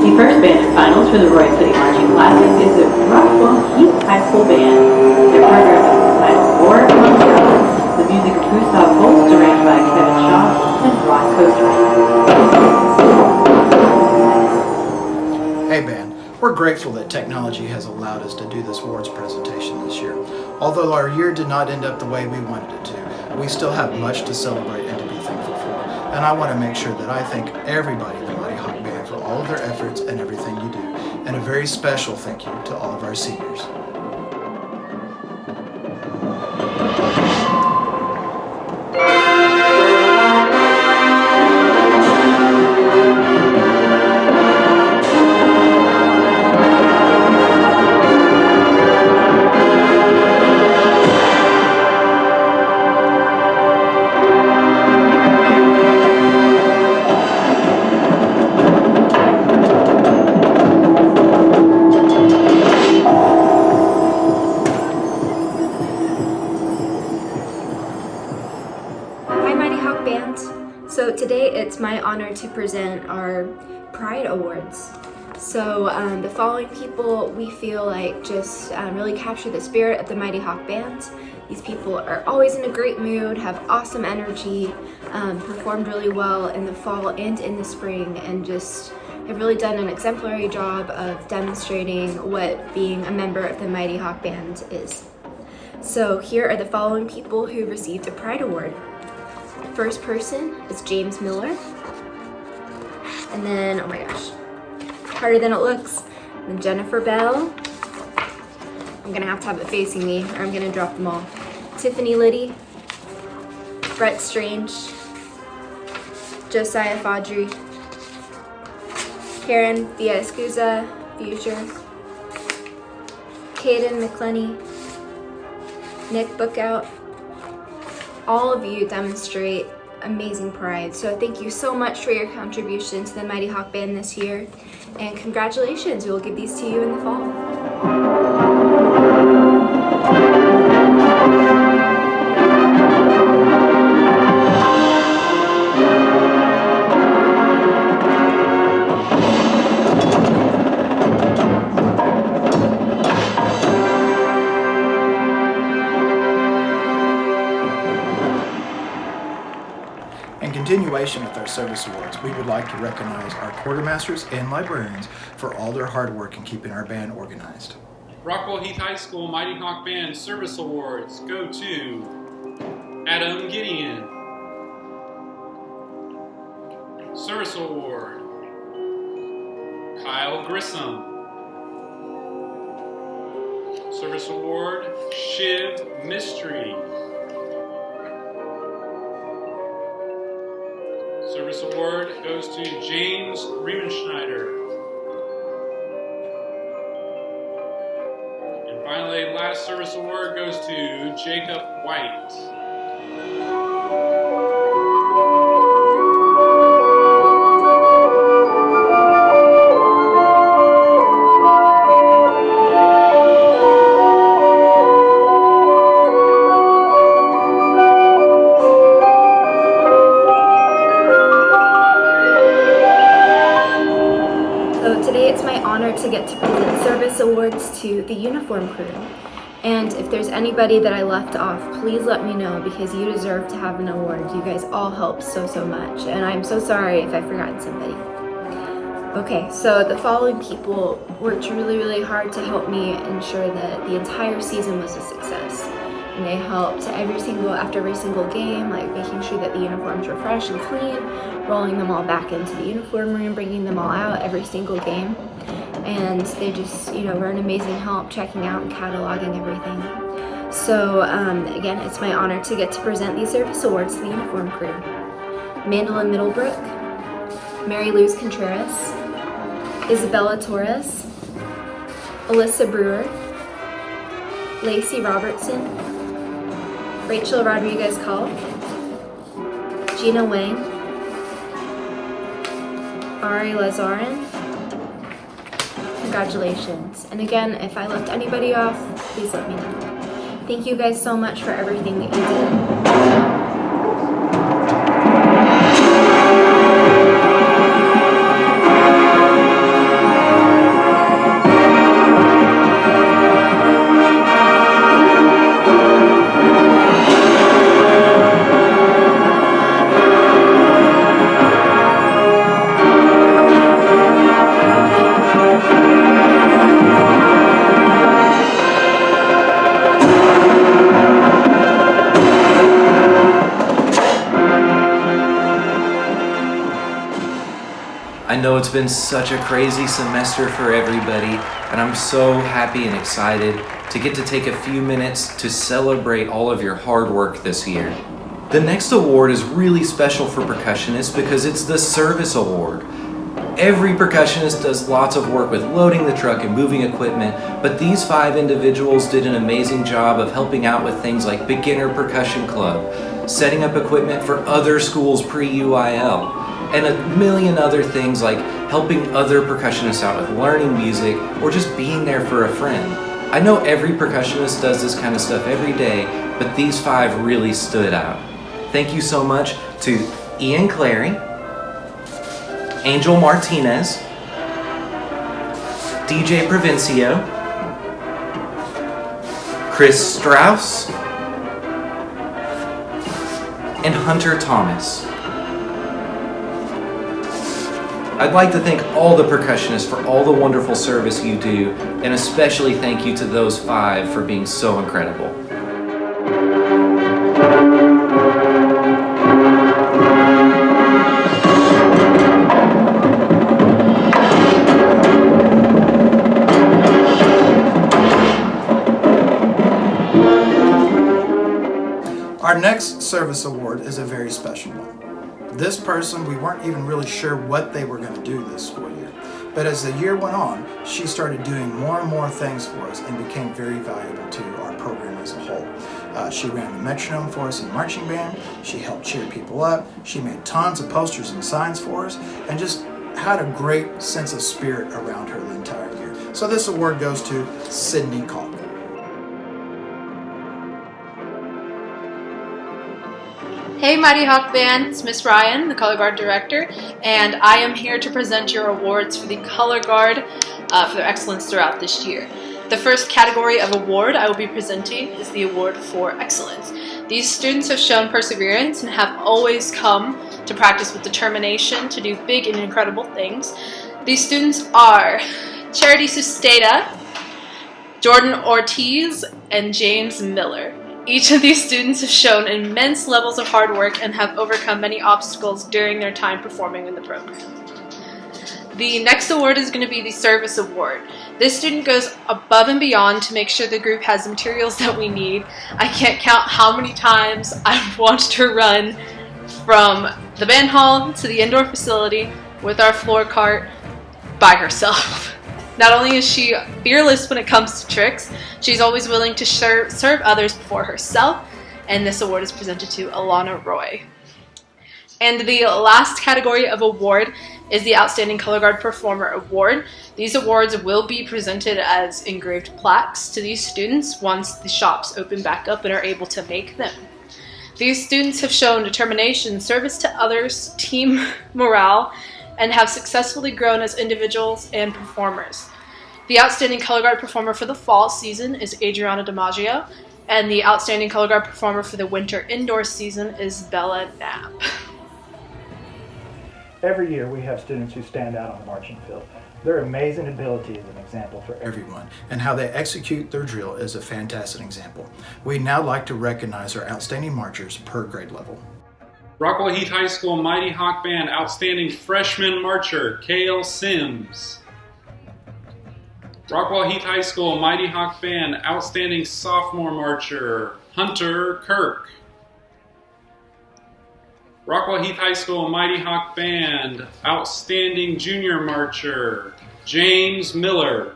The first band in finals for the Roy City Marching Classic is the Rockwell Heath High School Band. Their program is entitled War Monsters. The music of Gustav Holst, arranged by Kevin Shaw and Ron Koster. Hey band, we're grateful that technology has allowed us to do this awards presentation this year. Although our year did not end up the way we wanted it to, we still have much to celebrate and to be thankful for. And I want to make sure that I thank everybody in the Mighty Hawk Band for all of their efforts and everything you do. And a very special thank you to all of our seniors. So today it's my honor to present our Pride Awards. So the following people we feel like just really capture the spirit of the Mighty Hawk Band. These people are always in a great mood, have awesome energy, performed really well in the fall and in the spring, and just have really done an exemplary job of demonstrating what being a member of the Mighty Hawk Band is. So here are the following people who received a Pride Award. First person is James Miller, and then, oh my gosh, harder than it looks, and then Jennifer Bell. I'm gonna have to have it facing me or I'm gonna drop them all. Tiffany Liddy, Brett Strange, Josiah Fodry, Karen Villascusa Future, Caden McClenny, Nick Bookout. All of you demonstrate amazing pride. So thank you so much for your contribution to the Mighty Hawk Band this year. And congratulations, we will give these to you in the fall. In continuation with our service awards, we would like to recognize our quartermasters and librarians for all their hard work in keeping our band organized. Rockwell Heath High School Mighty Hawk Band Service Awards go to Adam Gideon. Service Award, Kyle Grissom. Service Award, Shiv Mystery. Service Award goes to James Riemenschneider. And finally, last service award goes to Jacob White. To get to present service awards to the uniform crew. And if there's anybody that I left off, please let me know because you deserve to have an award. You guys all help so much, and I'm so sorry if I forgot somebody. Okay, so the following people worked really hard to help me ensure that the entire season was a success. And they helped after every single game, like making sure that the uniforms were fresh and clean, rolling them all back into the uniform room, bringing them all out every single game. And they just, were an amazing help checking out and cataloging everything. So again, it's my honor to get to present these service awards to the uniform crew. Mandolin Middlebrook, Mary Luz Contreras, Isabella Torres, Alyssa Brewer, Lacey Robertson, Rachel Rodriguez Call, Gina Wang, Ari Lazarin. Congratulations. And again, if I left anybody off, please let me know. Thank you guys so much for everything that you did. know it's been such a crazy semester for everybody, and I'm so happy and excited to get to take a few minutes to celebrate all of your hard work this year. The next award is really special for percussionists because it's the Service Award. Every percussionist does lots of work with loading the truck and moving equipment, but these 5 individuals did an amazing job of helping out with things like Beginner Percussion Club, setting up equipment for other schools pre-UIL, and a million other things like helping other percussionists out with learning music or just being there for a friend. I know every percussionist does this kind of stuff every day, but these 5 really stood out. Thank you so much to Ian Clary, Angel Martinez, DJ Provencio, Chris Strauss, and Hunter Thomas. I'd like to thank all the percussionists for all the wonderful service you do, and especially thank you to those 5 for being so incredible. Our next service award is a very special one. This person, we weren't even really sure what they were going to do this school year. But as the year went on, she started doing more and more things for us and became very valuable to our program as a whole. She ran the metronome for us in marching band, she helped cheer people up, she made tons of posters and signs for us, and just had a great sense of spirit around her the entire year. So this award goes to Sydney Calk. Hey Mighty Hawk Band, it's Miss Ryan, the Color Guard Director, and I am here to present your awards for the Color Guard for their excellence throughout this year. The first category of award I will be presenting is the Award for Excellence. These students have shown perseverance and have always come to practice with determination to do big and incredible things. These students are Charity Sustata, Jordan Ortiz, and James Miller. Each of these students have shown immense levels of hard work and have overcome many obstacles during their time performing in the program. The next award is going to be the Service Award. This student goes above and beyond to make sure the group has the materials that we need. I can't count how many times I've watched her run from the band hall to the indoor facility with our floor cart by herself. Not only is she fearless when it comes to tricks, she's always willing to serve others before herself, and this award is presented to Alana Roy. And the last category of award is the Outstanding Color Guard Performer Award. These awards will be presented as engraved plaques to these students once the shops open back up and are able to make them. These students have shown determination, service to others, team morale, and have successfully grown as individuals and performers. The Outstanding Color Guard Performer for the fall season is Adriana DiMaggio, and the Outstanding Color Guard Performer for the winter indoor season is Bella Knapp. Every year we have students who stand out on the marching field. Their amazing ability is an example for Everyone, and how they execute their drill is a fantastic example. We'd now like to recognize our outstanding marchers per grade level. Rockwell Heath High School Mighty Hawk Band Outstanding Freshman Marcher, Kale Sims. Rockwell Heath High School Mighty Hawk Band Outstanding Sophomore Marcher, Hunter Kirk. Rockwell Heath High School Mighty Hawk Band Outstanding Junior Marcher, James Miller.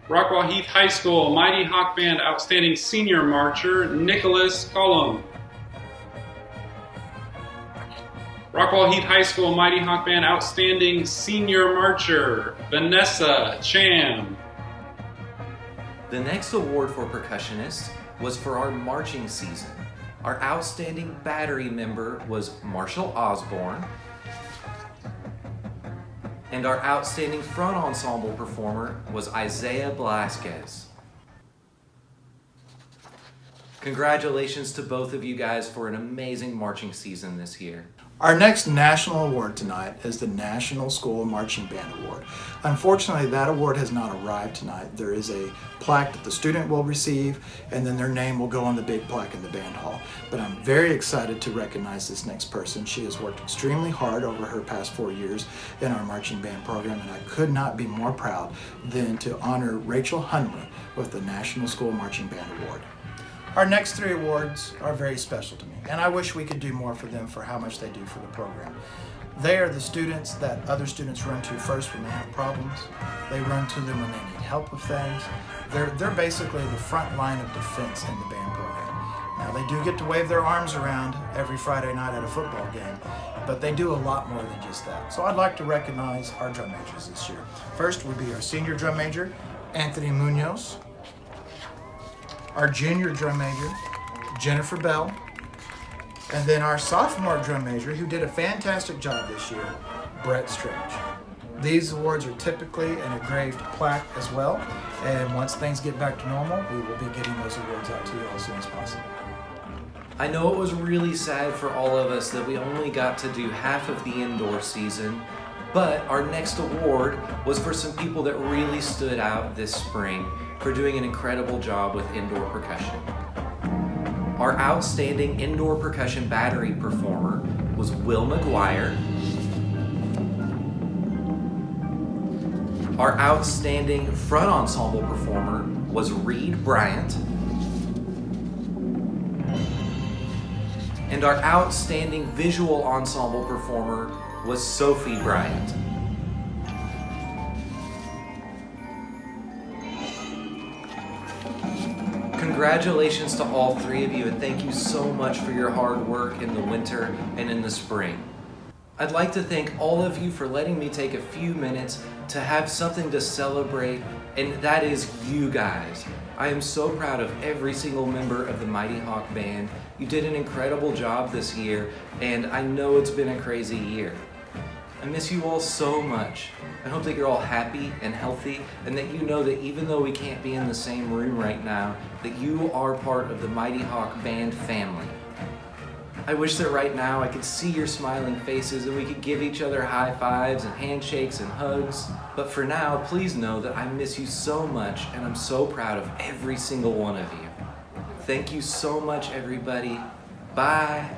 Rockwell Heath High School Mighty Hawk Band Outstanding Senior Marcher, Nicholas Collum. Rockwell Heath High School Mighty Hawk Band Outstanding Senior Marcher, Vanessa Cham. The next award for percussionists was for our marching season. Our outstanding battery member was Marshall Osborne, and our outstanding front ensemble performer was Isaiah Blasquez. Congratulations to both of you guys for an amazing marching season this year. Our next national award tonight is the National School Marching Band Award. Unfortunately, that award has not arrived tonight. There is a plaque that the student will receive, and then their name will go on the big plaque in the band hall. But I'm very excited to recognize this next person. She has worked extremely hard over her past 4 years in our marching band program, and I could not be more proud than to honor Rachel Hunley with the National School Marching Band Award. Our next 3 awards are very special to me, and I wish we could do more for them for how much they do for the program. They are the students that other students run to first when they have problems. They run to them when they need help with things. They're basically the front line of defense in the band program. Now, they do get to wave their arms around every Friday night at a football game, but they do a lot more than just that. So I'd like to recognize our drum majors this year. First would be our senior drum major, Anthony Munoz. Our junior drum major, Jennifer Bell, and then our sophomore drum major, who did a fantastic job this year, Brett Strange. These awards are typically an engraved plaque as well, and once things get back to normal, we will be getting those awards out to you as soon as possible. I know it was really sad for all of us that we only got to do half of the indoor season, but our next award was for some people that really stood out this spring for doing an incredible job with indoor percussion. Our outstanding indoor percussion battery performer was Will McGuire. Our outstanding front ensemble performer was Reed Bryant. And our outstanding visual ensemble performer was Sophie Bryant. Congratulations to all 3 of you, and thank you so much for your hard work in the winter and in the spring. I'd like to thank all of you for letting me take a few minutes to have something to celebrate, and that is you guys. I am so proud of every single member of the Mighty Hawk Band. You did an incredible job this year, and I know it's been a crazy year. I miss you all so much. I hope that you're all happy and healthy, and that you know that even though we can't be in the same room right now, that you are part of the Mighty Hawk Band family. I wish that right now I could see your smiling faces and we could give each other high fives and handshakes and hugs. But for now, please know that I miss you so much, and I'm so proud of every single one of you. Thank you so much, everybody. Bye.